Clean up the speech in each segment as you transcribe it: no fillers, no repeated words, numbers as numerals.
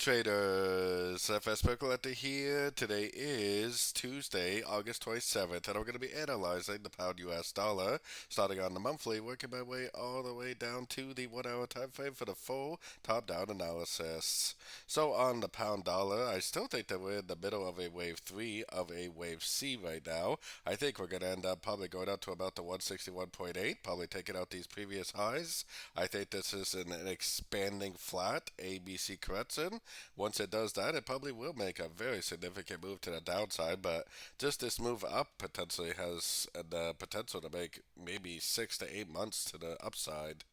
Traders, FX Pip Collector here. Today is Tuesday, August 27th, and I'm going to be analyzing the pound US dollar, starting on the monthly, working my way all the way down to the 1 hour time frame for the full top-down analysis. So on the pound dollar, I still think that we're in the middle of a wave 3 of a wave C right now. I think we're going to end up probably going up to about the 161.8, probably taking out these previous highs. I think this is an expanding flat ABC correction. Once it does that, it probably will make a very significant move to the downside, but just this move up potentially has the potential to make maybe 6 to 8 months to the upside.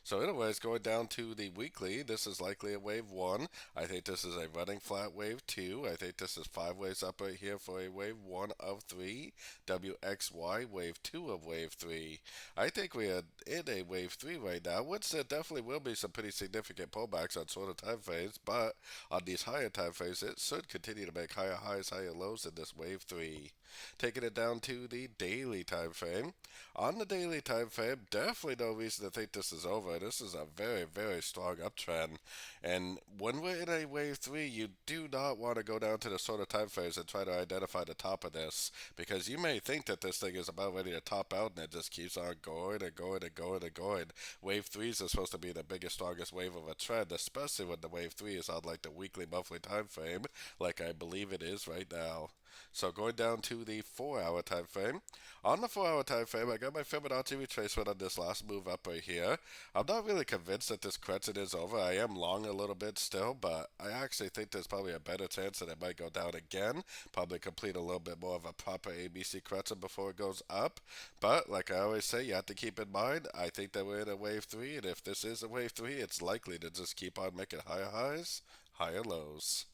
So anyways, going down to the weekly, this is likely a wave 1. I think this is a running flat wave 2. I think this is 5 waves up right here for a wave 1 of 3. WXY wave 2 of wave 3. I think we are in a wave 3 right now, which there definitely will be some pretty significant pullbacks on shorter time frames, but on these higher time frames, it should continue to make higher highs, higher lows in this wave 3. Taking it down to the daily time frame. On the daily time frame, definitely no reason to think this is over. This is a very, very strong uptrend. And when we're in a wave 3, you do not want to go down to the shorter time frames and try to identify the top of this, because you may think that this thing is about ready to top out and it just keeps on going and going and going and going. Wave 3s are supposed to be the biggest, strongest wave of a trend, especially when the wave 3 is on like the weekly, monthly time frame, like I believe it is right now. So going down to the 4 hour time frame. On the 4 hour time frame, I got my Fibonacci retracement on this last move up right here. I'm not really convinced that this correction is over. I am long a little bit still, but I actually think there's probably a better chance that it might go down again. Probably complete a little bit more of a proper ABC correction before it goes up. But like I always say, you have to keep in mind, I think that we're in a wave 3, and if this is a wave 3, it's likely to just keep on making higher highs, higher lows.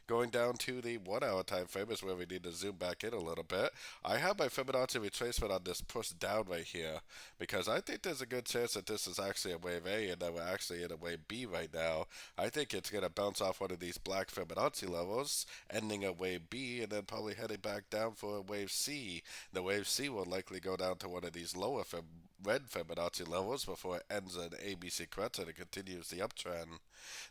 Going down to the 1 hour time frame is where we need to zoom back in a little bit. I have my Fibonacci retracement on this push down right here, because I think there's a good chance that this is actually a wave A and that we're actually in a wave B right now. I think it's going to bounce off one of these black Fibonacci levels, ending at wave B, and then probably heading back down for a wave C. The wave C will likely go down to one of these lower red Fibonacci levels before it ends an ABC correction and continues the uptrend.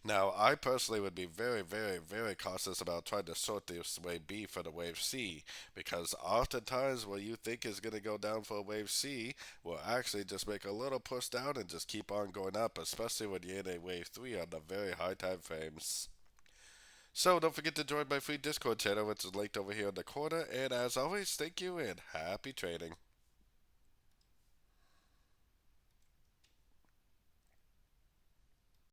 Now, I personally would be very, very, very cautious about trying to sort this wave B for the wave C, because oftentimes what you think is going to go down for a wave C will actually just make a little push down and just keep on going up, especially when you're in a wave 3 on the very high time frames. So don't forget to join my free Discord channel, which is linked over here in the corner, and as always, thank you and happy trading.